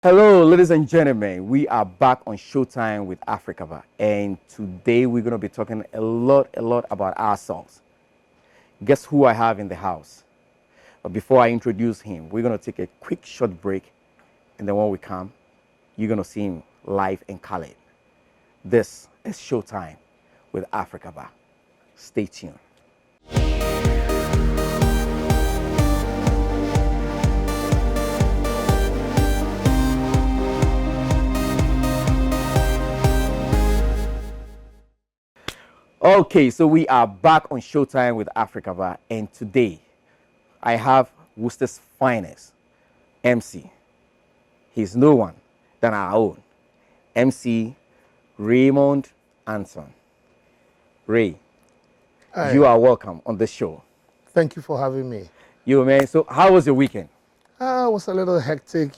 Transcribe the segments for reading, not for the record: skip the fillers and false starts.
Hello, ladies and gentlemen. We are back on Showtime with Africaba, and today we're going to be talking a lot about our songs. Guess who I have in the house? But before I introduce him, we're going to take a quick short break, and then when we come, you're going to see him live and colored. This is Showtime with Africaba. Stay tuned. Okay, so we are back on Showtime with Africaba, and today I have Worcester's finest MC. He's no one than our own MC Raymond Anson. Ray, Hi. you are welcome on the show. Thank you for having me. You, man. So, how was your weekend? It was a little hectic,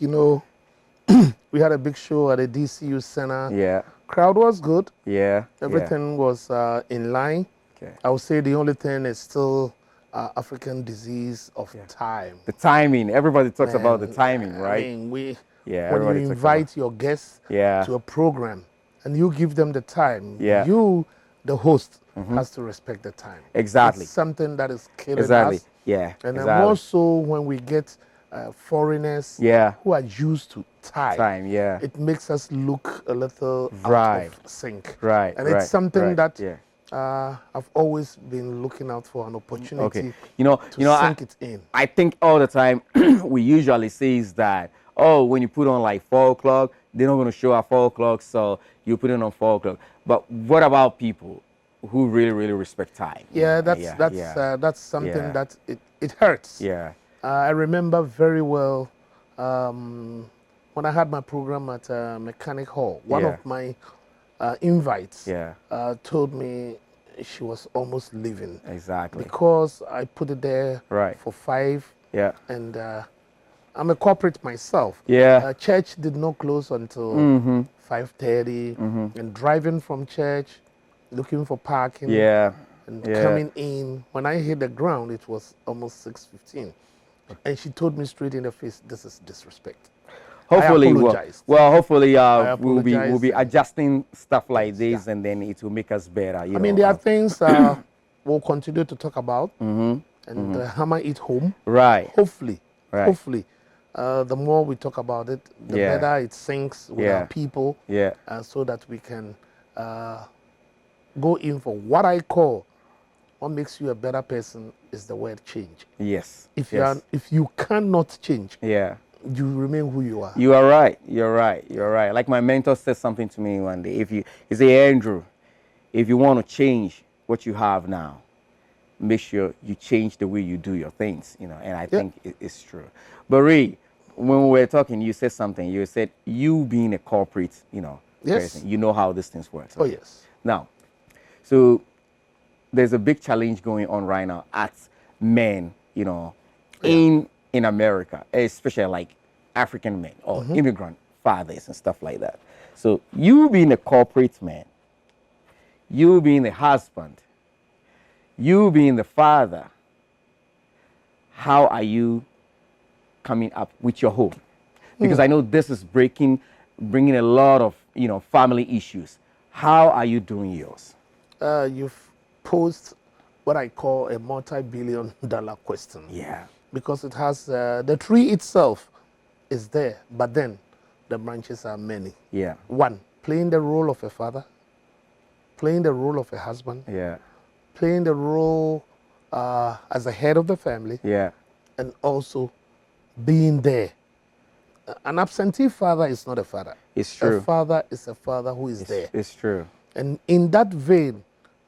We had a big show at the DCU Center. Yeah. Crowd was good. Yeah. Everything was in line. Okay. I would say the only thing is still African disease of time. The timing. Everybody talks Man, about the timing, right? I mean, Yeah. when Everybody you talks invite your guests Yeah. to a program and you give them the time, Yeah. you, the host, has to respect the time. Exactly. It's something that is killing Exactly. us. Yeah. And exactly. more so when we get foreigners Yeah. who are used to time. Time. Yeah. It makes us look a little Right. out of sync. Right. And right, it's something right, that Yeah. I've always been looking out for an opportunity Okay. to sink it in. I think all the time we usually say is that, oh, when you put on like 4 o'clock, they're not going to show at 4 o'clock, so you put it on 4 o'clock. But what about people who really respect time? Yeah, that's something Yeah. that it hurts. Yeah. I remember very well when I had my program at Mechanic Hall. One Yeah. of my invites Yeah. told me she was almost leaving Exactly. because I put it there Right. for 5, Yeah. and I'm a corporate myself. Yeah. Church did not close until 5:30, and driving from church, looking for parking, Yeah. and Yeah. coming in. When I hit the ground, it was almost 6:15, and she told me straight in the face, "This is disrespect." Hopefully, I apologized. hopefully, I we'll be apologized. adjusting stuff like this, and then it will make us better. I mean, there are things we'll continue to talk about and hammer it home. Right. Hopefully, Right. hopefully, the more we talk about it, the Yeah. better it sinks with Yeah. our people, Yeah. so that we can go in for what I call what makes you a better person is the word change. Yes. If yes. if you cannot change, Yeah. you remain who you are. You are right. You're right. You're right. Like my mentor said something to me one day. He said, Andrew, if you want to change what you have now, make sure you change the way you do your things. And I think it's true. But Ray, when we were talking, you said something. You said you being a corporate, Yes. person, you know how these things work. Oh, yes. Now, so there's a big challenge going on right now at men, in America, especially like African men or immigrant fathers and stuff like that. So you being a corporate man, you being the husband, you being the father, how are you coming up with your home? Because I know this is bringing a lot of family issues. How are you doing yours? You've posed what I call a multi-billion-dollar question. Yeah. Because it has the tree itself is there, but then the branches are many. Yeah. One, playing the role of a father, playing the role of a husband, Yeah. playing the role as the head of the family, Yeah. and also being there. An absentee father is not a father. It's true. A father is a father who is there. It's true. And in that vein,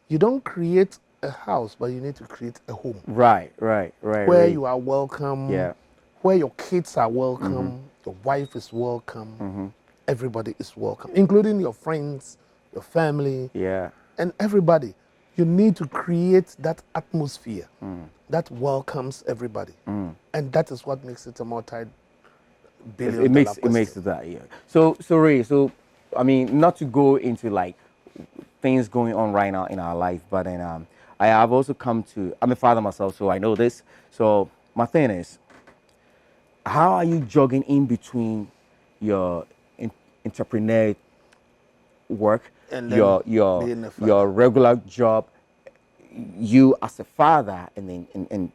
you don't create a house, but you need to create a home. Right. Where you are welcome, Yeah. where your kids are welcome, your wife is welcome, everybody is welcome, including your friends, your family, Yeah. and everybody. You need to create that atmosphere that welcomes everybody. And that is what makes it a multi-billion It makes question. it that, yeah. So Ray, I mean, not to go into like things going on right now in our life, but then I have also I'm a father myself, so I know this. So my thing is, how are you jogging in between your entrepreneur work, And then being a father. your regular job, you as a father, and then and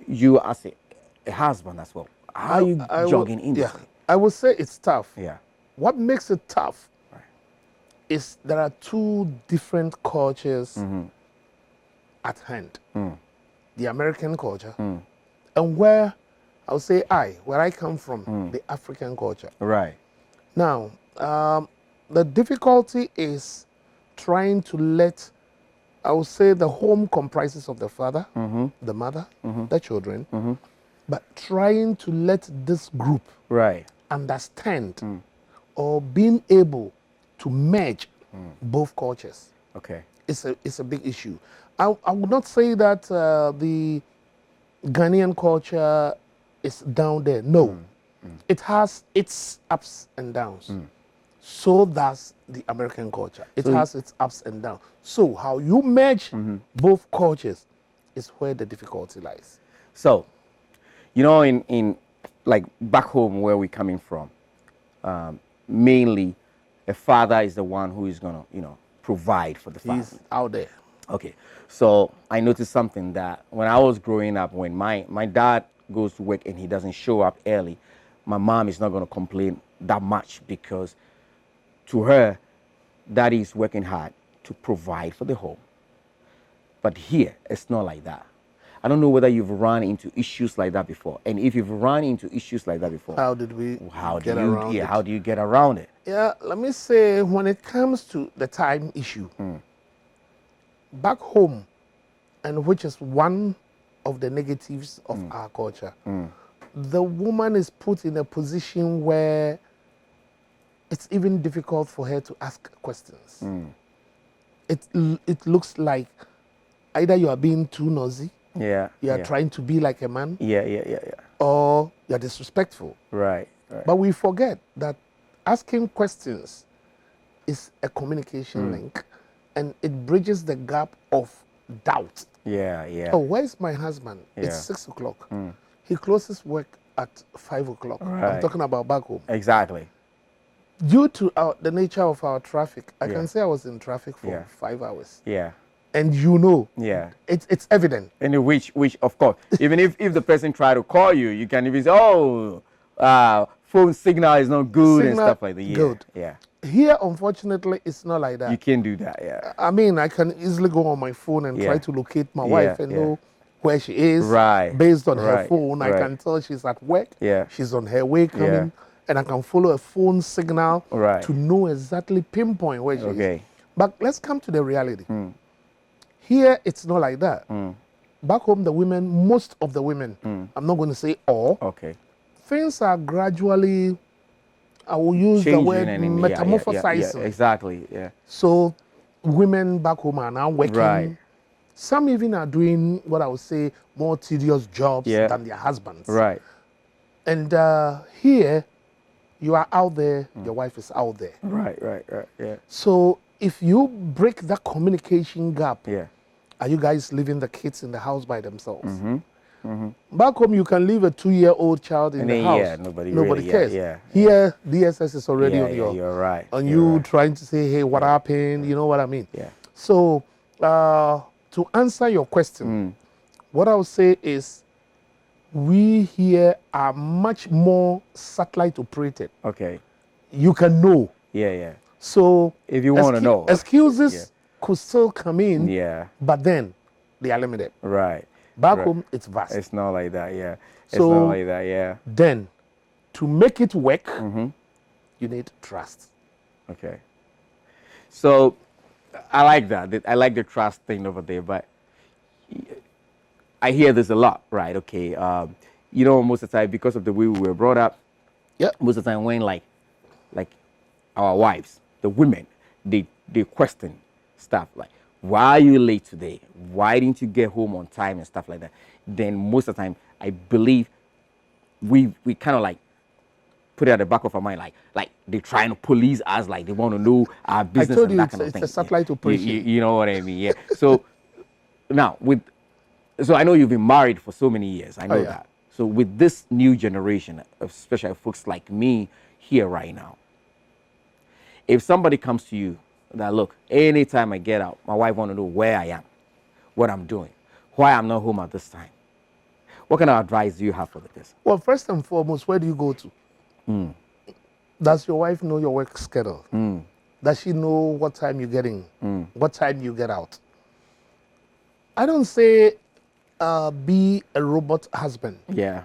you as a husband as well. How are you jogging in this? Yeah, I would say it's tough. Yeah. What makes it tough Right. is there are two different cultures Mm-hmm. at hand. Mm. The American culture and where I come from, the African culture. Right. Now, the difficulty is trying to let, I would say, the home comprises of the father, the mother, the children, but trying to let this group Right. understand or being able to merge both cultures. Okay. It's a big issue. I would not say that the Ghanaian culture is down there. No. It has its ups and downs. So does the American culture. It has its ups and downs. So how you merge both cultures is where the difficulty lies. So, you know, in like back home where we're coming from, mainly a father is the one who is gonna, provide for the family. He's out there. Okay, so I noticed something that when I was growing up, when my dad goes to work and he doesn't show up early, my mom is not going to complain that much because to her, daddy is working hard to provide for the home. But here, it's not like that. I don't know whether you've run into issues like that before. And if you've run into issues like that before, How did we how do get you around it? how do you get around it? Yeah, let me say, when it comes to the time issue, back home, and which is one of the negatives of our culture, the woman is put in a position where it's even difficult for her to ask questions. It looks like either you are being too nosy, Yeah. you are trying to be like a man, Yeah. or you are disrespectful. Right. But we forget that asking questions is a communication link, and it bridges the gap of doubt. Yeah. Oh, where's my husband? Yeah. It's 6 o'clock. He closes work at 5 o'clock. I'm Right. talking about back home. Exactly. Due to the nature of our traffic, I Yeah. can say I was in traffic for Yeah. 5 hours. Yeah. And Yeah. it's evident. And which of course, even if the person try to call you, you can even say, oh, phone signal is not good and Signal stuff like that. Yeah. good. Yeah. Here, unfortunately, it's not like that. You can't do that. Yeah. I mean, I can easily go on my phone and try Yeah. to locate my Yeah, wife and yeah. know where she is. Right, Based on her right, phone, I right. can tell she's at work. Yeah. She's on her way coming. Yeah. And I can follow a phone signal Right. to know exactly pinpoint where she Okay. is. But let's come to the reality. Here, it's not like that. Back home, most of the women, I'm not going to say all, Okay. things are gradually, I will use the Changing word and metamorphosizing. Yeah, exactly. Yeah. So women back home are now working. Right. Some even are doing what I would say more tedious jobs Yeah. than their husbands. Right. And here, you are out there, your wife is out there. Right. Yeah. So if you break that communication gap, Yeah. are you guys leaving the kids in the house by themselves? Back home, you can leave a 2-year-old child in And the then, house. yeah, nobody really- yeah, cares. yeah. Here, DSS is already Yeah, on yeah, you're right. on You're you right. trying to say, hey, what happened? You know what I mean? Yeah. So to answer your question, what I would say is we here are much more satellite operated. Okay. You can know. Yeah. So If you want to know. excuses could still come in, Yeah. but then they are limited. Right. Back Right. home, it's vast. It's not like that. Yeah. It's So- not like that. Yeah. Then, to make it work, you need trust. Okay. So I like that. I like the trust thing over there, but I hear this a lot, right? Okay. Most of the time, because of the way we were brought up, Yeah. most of the time when like our wives, the women, they question stuff like, why are you late today? Why didn't you get home on time and stuff like that? Then most of the time, I believe we kind of like put it at the back of our mind, like they're trying to police us, like they want to know our business. told and you that it's kind of a thing. satellite operation. You know what I mean? Yeah. So now so I know you've been married for so many years. I know yeah. that. So with this new generation, especially folks like me here right now. If somebody comes to you that, look, anytime I get out, my wife want to know where I am, what I'm doing, why I'm not home at this time, what kind of advice do you have for the person? Well, first and foremost, where do you go to? Does your wife know your work schedule? Does she know what time you get in? What time you get out? I don't say be a robot husband. Yeah.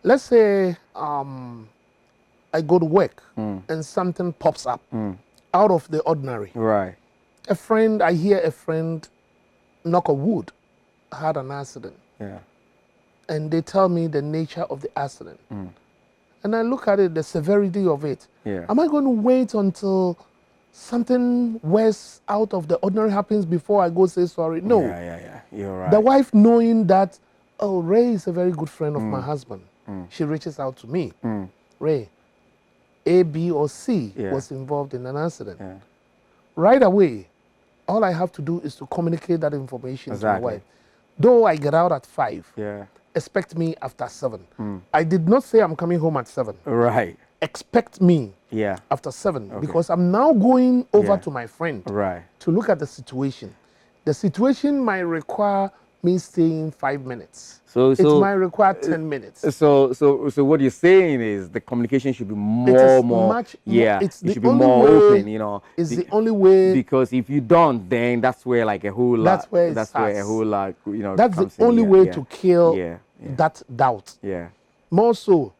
Let's say I go to work and something pops up out of the ordinary. Right. I hear a friend, knock on wood, had an accident. Yeah. And they tell me the nature of the accident. And I look at it, the severity of it. Yeah. Am I going to wait until something worse out of the ordinary happens before I go say sorry? No. Yeah. You're right. The wife knowing that, oh, Ray is a very good friend of my husband. She reaches out to me. Ray, A, B, or C was involved in an accident. Yeah. Right away, all I have to do is to communicate that information to my Exactly. wife. Though I get out at 5, Yeah. expect me after 7. I did not say I'm coming home at 7. Right. Expect me Yeah. after 7 because I'm now going over Yeah. to my friend Right. to look at the situation. The situation might require me staying 5 minutes. It might require 10 minutes. So what you're saying is the communication should be It is more, much more- yeah, it's it the should be only more way- open, you know. It's the only way. Because if you don't, then that's where like a whole lot. That's where it a starts. whole lot, you know. That's comes the in. only Yeah, way yeah. to kill Yeah. that doubt. Yeah. More so,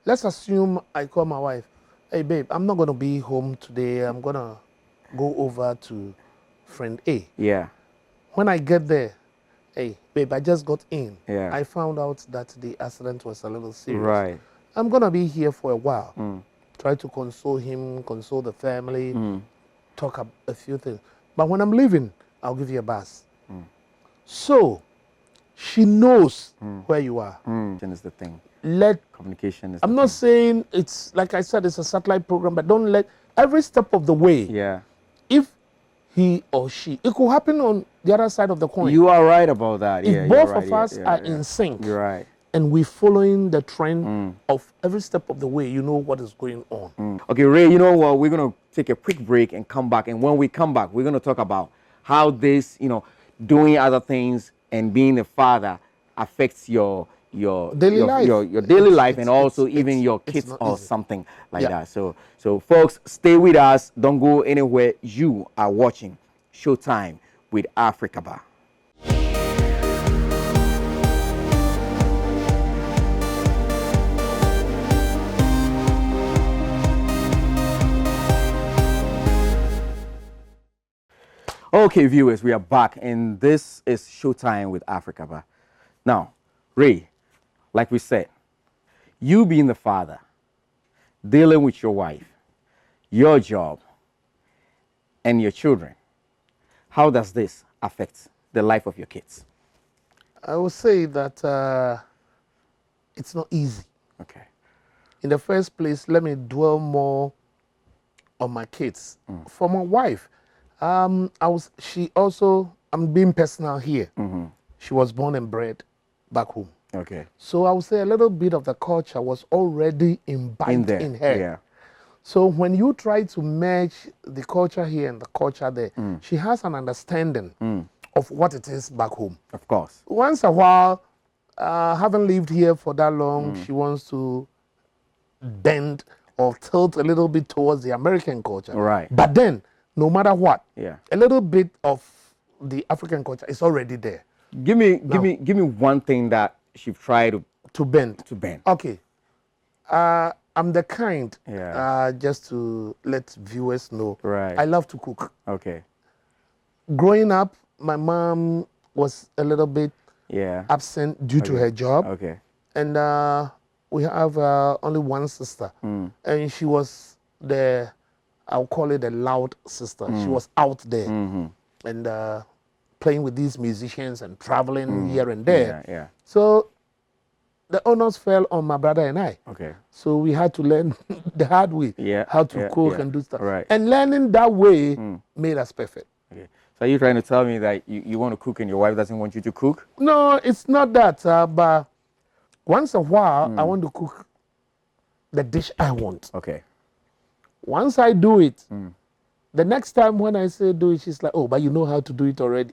let's assume I call my wife, hey babe, I'm not going to be home today. I'm going to go over to friend A. Yeah. When I get there, hey babe, I just got in. Yeah. I found out that the accident was a little serious. Right. I'm going to be here for a while. Try to console him, console the family, talk a few things. But when I'm leaving, I'll give you a buzz. So, she knows where you are. Communication is the thing. Communication is. I'm not saying it's, like I said, it's a satellite program, but don't let every step of the way, Yeah. if he or she, it could happen on the other side of the coin. You are right about that. If Yeah. both you're right. of us Yeah, are yeah. in sync You're right. and we're following the trend of every step of the way, you know what is going on. Okay, Ray, you know what? We're going to take a quick break and come back. And when we come back, we're going to talk about how this, you know, doing other things and being a father affects your Daily life. your daily life and also it's- even your it's kids not or easy. something like Yeah. that. So folks, stay with us. Don't go anywhere. You are watching Showtime with Africaba. Okay, viewers, we are back, and this is Showtime with Africaba. Now, Ray, like we said, you being the father, dealing with your wife, your job, and your children, how does this affect the life of your kids? I would say that it's not easy. Okay. In the first place, let me dwell more on my kids. For my wife, I'm being personal here. She was born and bred back home. Okay. So I would say a little bit of the culture was already imbibed in her. Yeah. So when you try to merge the culture here and the culture there, she has an understanding of what it is back home. Of course. Once a while, having lived here for that long, she wants to bend or tilt a little bit towards the American culture. Right. But then, no matter what, Yeah. a little bit of the African culture is already there Give me one thing that she tried to bend. to bend. Okay. I'm the kind, Yeah. just to let viewers know, Right. I love to cook. Okay. Growing up, my mom was a little bit Yeah. absent due to her job. Okay. And we have only one sister. And she was I'll call it the loud sister. She was out there and playing with these musicians and traveling here and there. Yeah. So the honors fell on my brother and I. Okay. So we had to learn the hard way how to cook and do stuff. Right. And learning that way made us perfect. Okay. So are you trying to tell me that you want to cook and your wife doesn't want you to cook? No, it's not that. But once a while, I want to cook the dish I want. Okay. Once I do it, the next time when I say do it, she's like, oh, but you know how to do it already.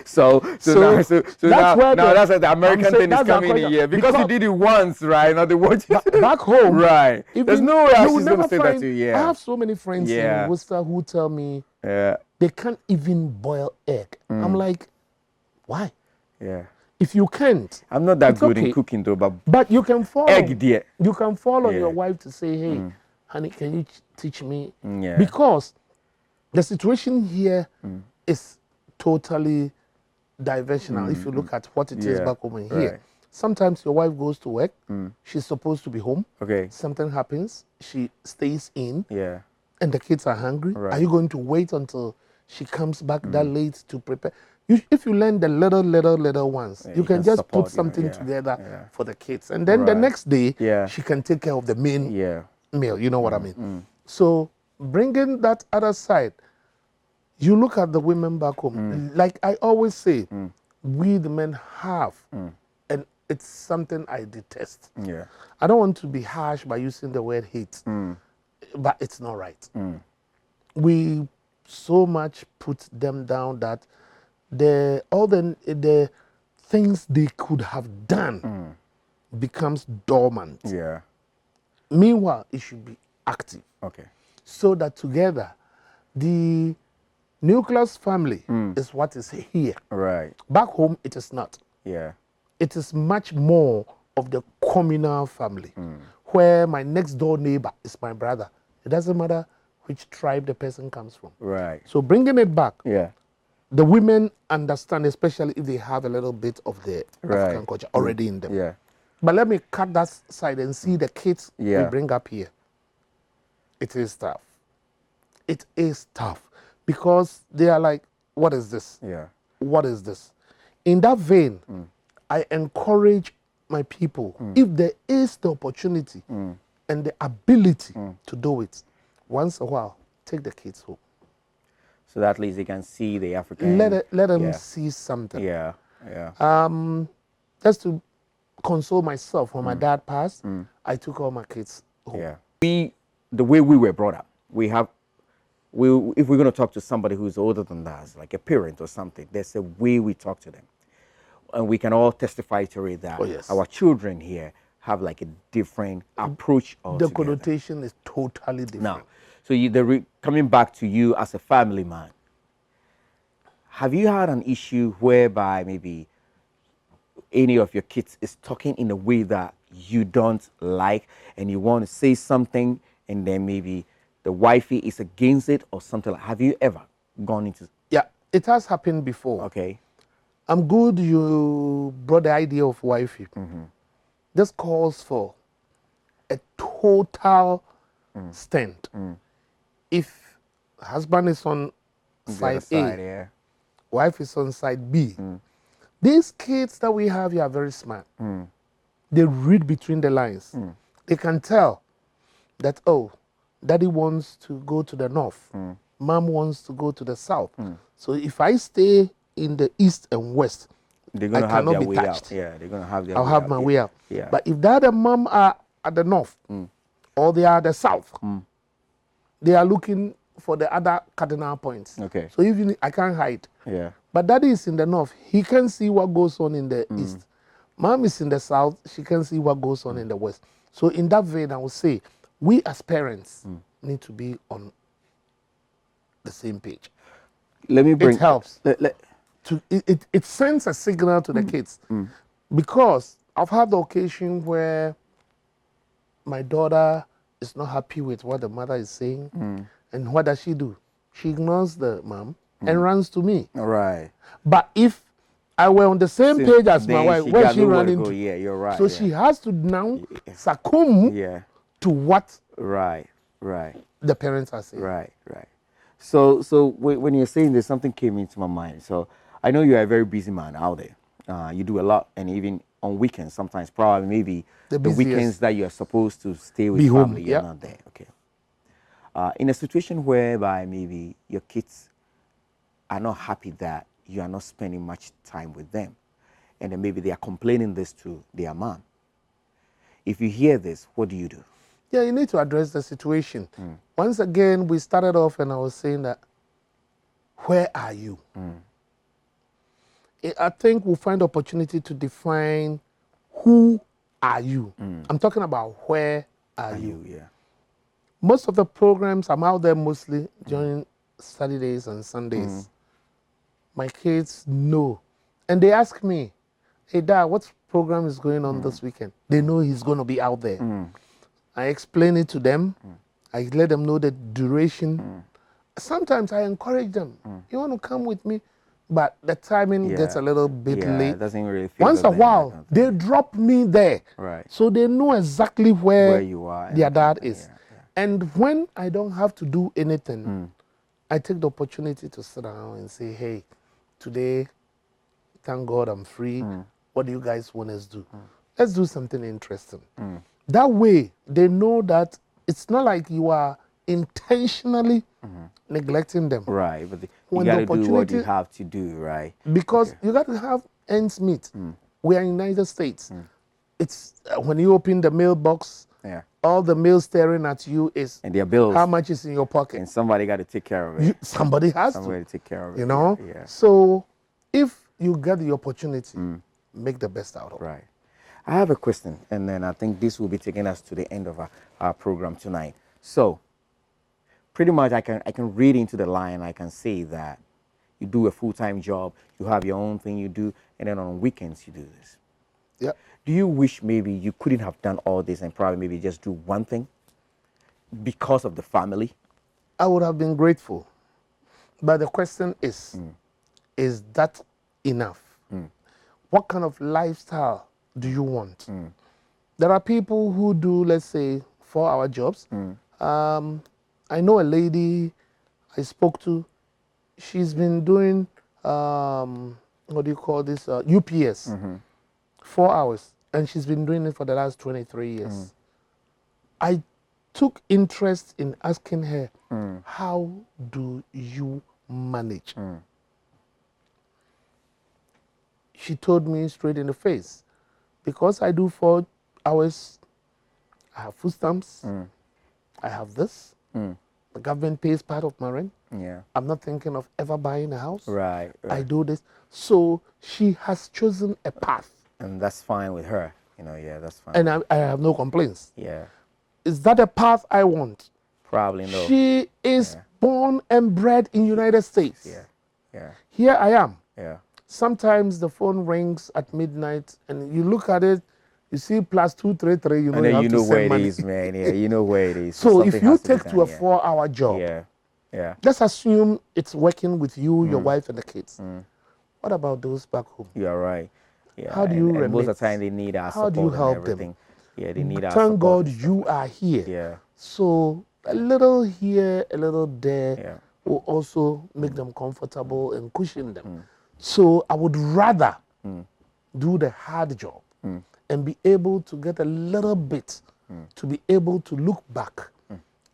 So now, that's now, where that's where the American saying thing is that's our coming in culture. here because you did it once, right? Now they watch it. Back home, Right. There's even no way you will she's gonna never say that find. to you. I Yeah. have so many friends Yeah. in Worcester who tell me Yeah. they can't even boil egg. I'm like, why? Yeah. If you can't, I'm not that it's good in okay. cooking though, but But you can follow. egg dear. You can follow Yeah. your wife to say, hey, honey, can you teach me? Yeah. Because the situation here is totally diversional if you look at what it is Yeah. back home and here. Right. Sometimes your wife goes to work, she's supposed to be home. Okay. Something happens, she stays in, Yeah. and the kids are hungry. Right. Are you going to wait until she comes back that late to prepare? If you learn the little ones, you can just support, put something yeah, together yeah. for the kids. And then the Right. next day, Yeah. she can take care of the main Yeah. meal. You know what I mean? So bringing that other side, you look at the women back home. Like I always say, we the men have, and it's something I detest. Yeah. I don't want to be harsh by using the word hate, but it's not right. We so much put them down that all the things they could have done becomes dormant. Yeah. Meanwhile, it should be active, Okay. so that together, the nucleus family is what is here. Right. Back home, it is not. Yeah. It is much more of the communal family, where my next door neighbor is my brother. It doesn't matter which tribe the person comes from. Right. So bringing it back, Yeah. the women understand, especially if they have a little bit of the Right. African culture already in them. Yeah. But let me cut that side and see the kids Yeah. we bring up here. It is tough. It is tough because they are like, what is this? Yeah. What is this? In that vein, I encourage my people, if there is the opportunity and the ability to do it, once a while, take the kids home. So that at least they can see the African. Let them yeah. see something. Yeah. Yeah. Just to console myself, when my dad passed, I took all my kids home. Yeah. The way we were brought up, if we're going to talk to somebody who's older than us, like a parent or something, there's a way we talk to them. And we can all testify to it that yes. our children here have like a different approach altogether. The connotation is totally different. Now, so coming back to you as a family man, have you had an issue whereby maybe any of your kids is talking in a way that you don't like and you want to say something and then maybe the wifey is against it or something like? Have you ever gone into? Yeah, it has happened before. Okay. I'm good you brought the idea of wifey. This calls for a total stand. If husband is on side A, yeah. wife is on side B, these kids that we have here are very smart. They read between the lines. They can tell that, oh, daddy wants to go to the north, mom wants to go to the south. So if I stay in the east and west, They're gonna I have cannot their be way touched. out. Yeah, they're gonna have their I'll way have out. my way out. Yeah. But if dad and mom are at the north or they are at the south, they are looking for the other cardinal points. Okay. So even I can't hide. Yeah. But daddy is in the north. He can see what goes on in the east. Mom is in the south. She can see what goes on in the west. So in that vein, I would say we as parents need to be on the same page. Let me bring. It helps. Let, It sends a signal to the kids. Because I've had the occasion where my daughter is not happy with what the mother is saying. And what does she do? She ignores the mom and runs to me. all right. But if I were on the same page as my Then wife, she where got she nowhere ran to go. into? Yeah, you're right. So yeah. she has to now succumb Yeah. to what Right. the parents are saying. Right. So when you're saying this, something came into my mind. So I know you're a very busy man out there. You do a lot, and even on weekends, sometimes probably maybe The the weekends busiest. that you're supposed to stay with Be home, family, you're yeah. not there. Okay. In a situation whereby maybe your kids are not happy that you are not spending much time with them, and then maybe they are complaining this to their mom. If you hear this, what do you do? Yeah, you need to address the situation. Once again, we started off and I was saying that, where are you? I think we'll find opportunity to define who are you. I'm talking about where are you. Yeah. Most of the programs, I'm out there mostly during Saturdays and Sundays. My kids know. And they ask me, hey, Dad, what program is going on this weekend? They know he's going to be out there. I explain it to them. I let them know the duration. Sometimes I encourage them. You want to come with me? But the timing gets a little bit late. It doesn't really feel Once a while, they drop me there. Right. So they know exactly where you are. their dad is. And when I don't have to do anything, I take the opportunity to sit down and say, hey, today, thank God I'm free. What do you guys want us to do? Let's do something interesting. That way, they know that it's not like you are intentionally neglecting them. Right, but you When got the to do what you opportunity- have to do, right? Because you got to have ends meet. We are in the United States. It's when you open the mailbox, Yeah. all the mail staring at you is And their bills. how much is in your pocket. And somebody got to take care of it. Somebody has Somebody to take care of it. you know. Yeah. So if you get the opportunity, make the best out of it. Right. I have a question, and then I think this will be taking us to the end of our program tonight. So, pretty much, I can read into the line. I can say that you do a full-time job, you have your own thing you do, and then on weekends you do this. Yeah. Do you wish maybe you couldn't have done all this and probably maybe just do one thing because of the family? I would have been grateful. But the question is that enough? What kind of lifestyle do you want? There are people who do, let's say, 4-hour jobs. I know a lady I spoke to. She's been doing, what do you call this, UPS, 4 hours. And she's been doing it for the last 23 years. I took interest in asking her, how do you manage? She told me straight in the face, because I do 4 hours, I have food stamps, I have this, the government pays part of my rent. Yeah. I'm not thinking of ever buying a house. Right. I do this. So she has chosen a path. And that's fine with her. You know, yeah, that's fine. And I have no complaints. Yeah. Is that a path I want? Probably no. She is born and bred in United States. Yeah. Yeah. Here I am. Yeah. Sometimes the phone rings at midnight and you look at it, you see +233, you know, And then you you have know to send where it money. is, man. Yeah, you know where it is. So if something you has be take to a done, 4-hour job, yeah. Yeah. let's assume it's working with you, your wife, and the kids. What about those back home? You're right. Yeah. How do you and most of remit? the time they need our How support do you help and them? everything. Yeah, they need our support. Thank God and stuff you like are here. that. Yeah. So a little here, a little there Yeah. will also make them comfortable and cushion them. So I would rather do the hard job and be able to get a little bit to be able to look back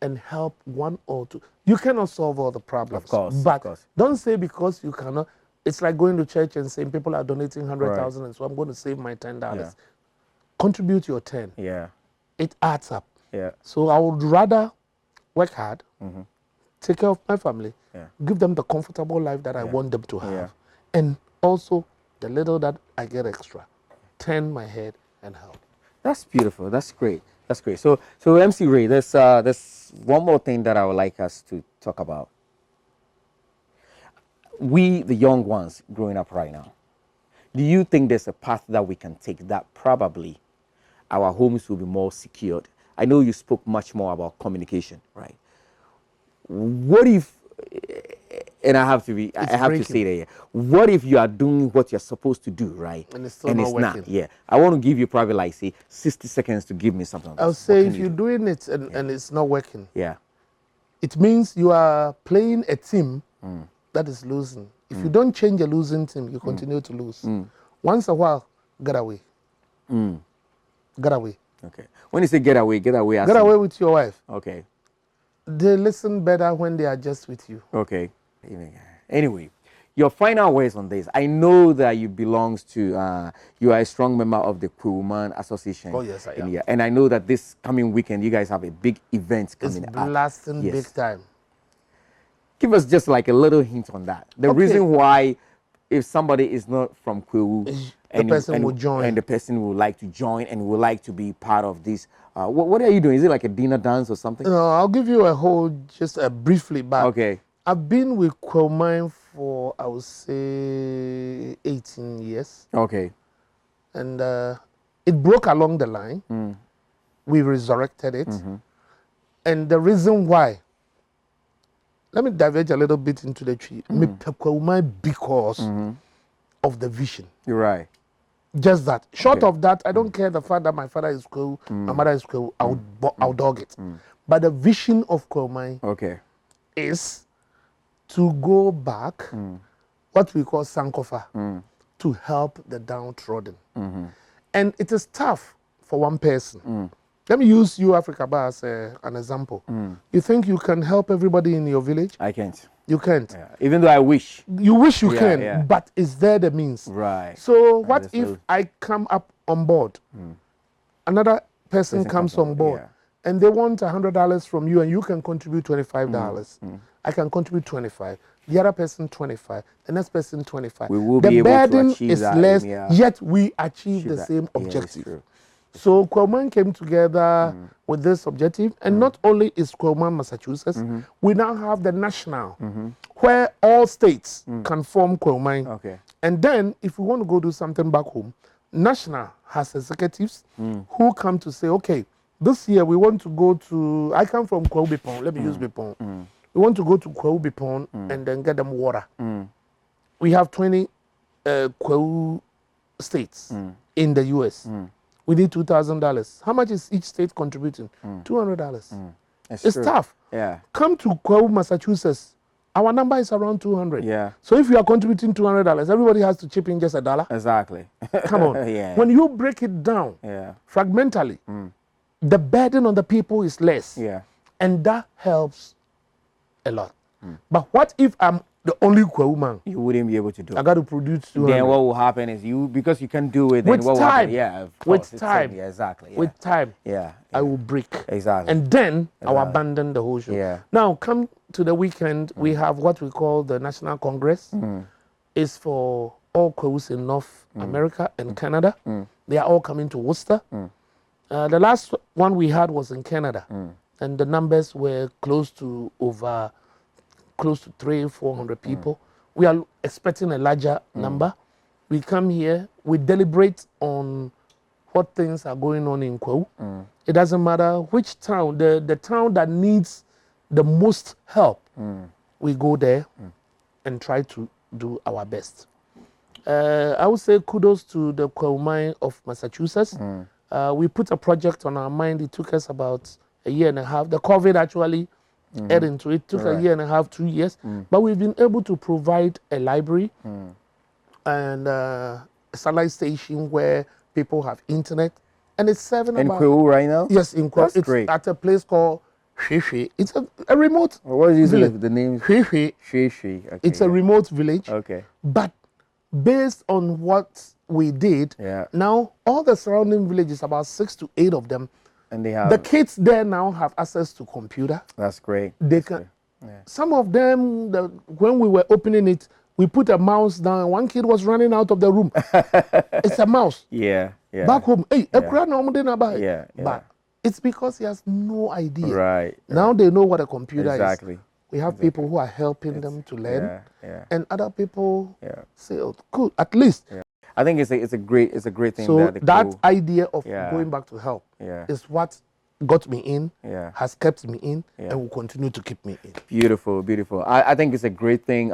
and help one or two. You cannot solve all the problems. Of course, but of course. don't say because you cannot. It's like going to church and saying people are donating 100,000 and so I'm going to save my $10. Yeah. Contribute your 10. Yeah. It adds up. Yeah. So I would rather work hard, take care of my family, Yeah. give them the comfortable life that I want them to have, Yeah. and also the little that I get extra, turn my head and help. That's beautiful. That's great. That's great. So MC Ray, there's one more thing that I would like us to talk about. We, the young ones growing up right now, do you think there's a path that we can take that probably our homes will be more secured? I know you spoke much more about communication, right? What if, and I have to say that, yeah, what if you are doing what you're supposed to do, right? And it's still not working. Yeah. I want to give you probably like, say, 60 seconds to give me something. I'll say if you're doing it and it's not working, Yeah. it means you are playing a team that is losing. If you don't change a losing team, you continue to lose. Once a while, get away. Get away. Okay. When you say get away, Get away with your wife. Okay. They listen better when they are just with you. Okay. Anyway, your final words on this. I know that you belongs to, you are a strong member of the Woman Association. Oh, yes, I am. India. And I know that this coming weekend, you guys have a big event It's coming up. blasting Yes. big time. Give us just like a little hint on that. The reason why, if somebody is not from Kwewu, the person will join. And the person would like to join and would like to be part of this. What are you doing? Is it like a dinner dance or something? No, I'll give you a whole, just briefly back. Okay. I've been with Kwelmine for, I would say, 18 years. Okay. And it broke along the line. We resurrected it. And the reason why, let me diverge a little bit into the tree. Because of the vision. You're right. Just that. Short of that, I don't care the fact that my father is Kwewu, my mother is Kwewu, I'll dog it. But the vision of Kwelmine is to go back, what we call Sankofa, to help the downtrodden. And it is tough for one person. Let me use you, Africaba, as an example. You think you can help everybody in your village? I can't. You can't. Yeah. Even though I wish. You wish you can, but is there the means? Right. So what if I come up on board, another person comes on board, and they want $100 from you, and you can contribute $25. I can contribute 25. The other person 25. The next person 25. We will the be able burden to achieve is that, less, yet we achieve the same objective. So Kwelmine came together with this objective, and not only is Kwelmine Massachusetts, we now have the national, where all states can form Kwelmine. Okay. And then, if we want to go do something back home, national has executives who come to say, okay, this year we want to go to, I come from Kwewu Bipon, let me use Bipon. We want to go to Kwewu Bipon and then get them water. We have 20 Kwewu states in the US. We need $2,000. How much is each state contributing? $200. It's tough. Yeah. Come to Kwewu, Massachusetts. Our number is around 200. Yeah. So if you are contributing $200, everybody has to chip in just $1. Exactly. Come on. Yeah. When you break it down, fragmentally, the burden on the people is less. Yeah. And that helps a lot. But what if I'm the only Kwewu man? You wouldn't be able to do it. I got to produce 200. Then what will happen is because you can do it. Then With what will time. happen? Yeah. Of course. With time. Yeah, exactly. Yeah. With time. Yeah. I will break. Exactly. And then I'll abandon the whole show. Yeah. Now, come to the weekend, we have what we call the National Congress. It's for all Kwewus in North America and Canada. They are all coming to Worcester. The last one we had was in Canada. And the numbers were close to 300-400 people. We are expecting a larger number. We come here, we deliberate on what things are going on in Kwewu. It doesn't matter which town, the town that needs the most help, we go there and try to do our best. I would say kudos to the Kwelmine of Massachusetts. We put a project on our mind. It took us about a year and a half. The COVID actually ate into it. It took a year and a half, 2 years. But we've been able to provide a library and a satellite station where people have internet. And it's serving in about... Kwewu right now? Yes, in Kwewu. It's great. at a place called Shwe. It's a remote What is village. the name? Shwe. Okay, It's a remote village. Okay. But based on what we did, now all the surrounding villages, about 6 to 8 of them, and they have the kids there now have access to computer. That's great. They can. Some of them, when we were opening it, we put a mouse down. And one kid was running out of the room. It's a mouse. Yeah. Back home, hey, Yeah. But it's because he has no idea. Right. Now they know what a computer Exactly. is. We have people who are helping them to learn, and other people say, "Oh, good, at least." I think it's a great thing. So that Kwewu, idea of going back to help is what got me in, has kept me in, and will continue to keep me in. Beautiful. I think it's a great thing.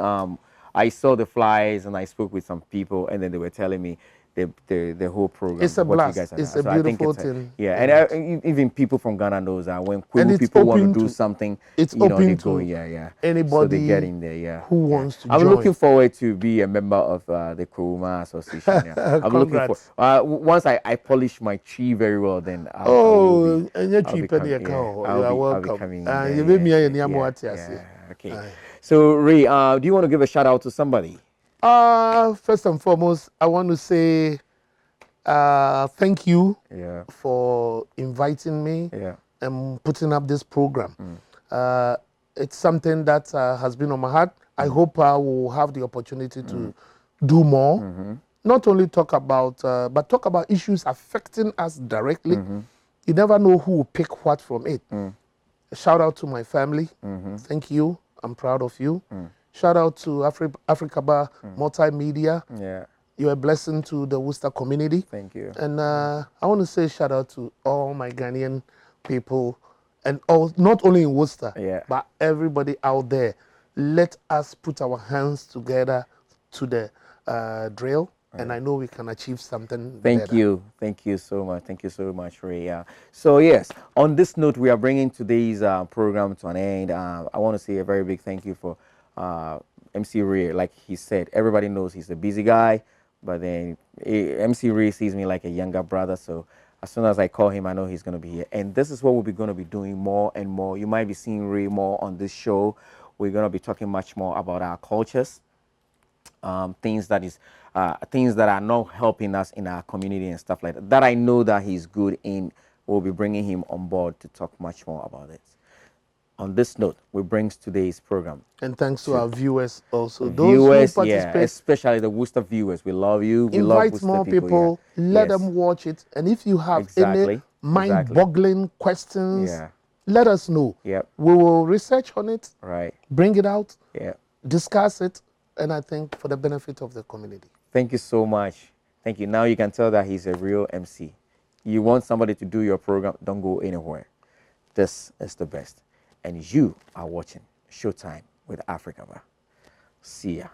I saw the flyers and I spoke with some people, and then they were telling me the whole program. It's a what blast. You guys are It's doing. a So I think beautiful it's thing. And even people from Ghana knows that when Kwewu people want to do something, it's they open go, to So anybody they get in there, who wants to I'm join. looking forward to be a member of the Kwewu Association. I'm looking for. Once I polish my tree very well, then I'll be welcome. Okay. So Ray, do you want to give a shout out to somebody? First and foremost, I want to say thank you Yeah. for inviting me Yeah. and putting up this program. It's something that has been on my heart. I hope I will have the opportunity to do more. Not only talk about, but talk about issues affecting us directly. You never know who will pick what from it. Shout out to my family. Thank you. I'm proud of you. Shout out to Africaba Multimedia. Yeah. You're a blessing to the Worcester community. Thank you. And I want to say shout out to all my Ghanaian people, and all, not only in Worcester, Yeah. but everybody out there. Let us put our hands together to the drill, and I know we can achieve something Thank better. you. Thank you so much. Thank you so much, Ray. So, yes, on this note, we are bringing today's program to an end. I want to say a very big thank you for MC Ray. Like he said, everybody knows he's a busy guy, but then MC Ray sees me like a younger brother. So, as soon as I call him, I know he's going to be here. And this is what we'll be going to be doing more and more. You might be seeing Ray more on this show. We're going to be talking much more about our cultures. Things that are not helping us in our community and stuff like that. That I know that he's good in. We'll be bringing him on board to talk much more about it. On this note, we bring today's program. And thanks to our viewers also. Viewers, Those who yeah, participate, especially the Worcester viewers. We love you. We love invite Worcester more people, yeah. let Yes. them watch it. And if you have Exactly. any mind-boggling questions, Yeah. let us know. Yep. We will research on it, Right. bring it out, Yeah. discuss it, and I think for the benefit of the community. Thank you so much. Thank you. Now you can tell that he's a real MC. You want somebody to do your program, don't go anywhere. This is the best. And you are watching Showtime with Africaba. See ya.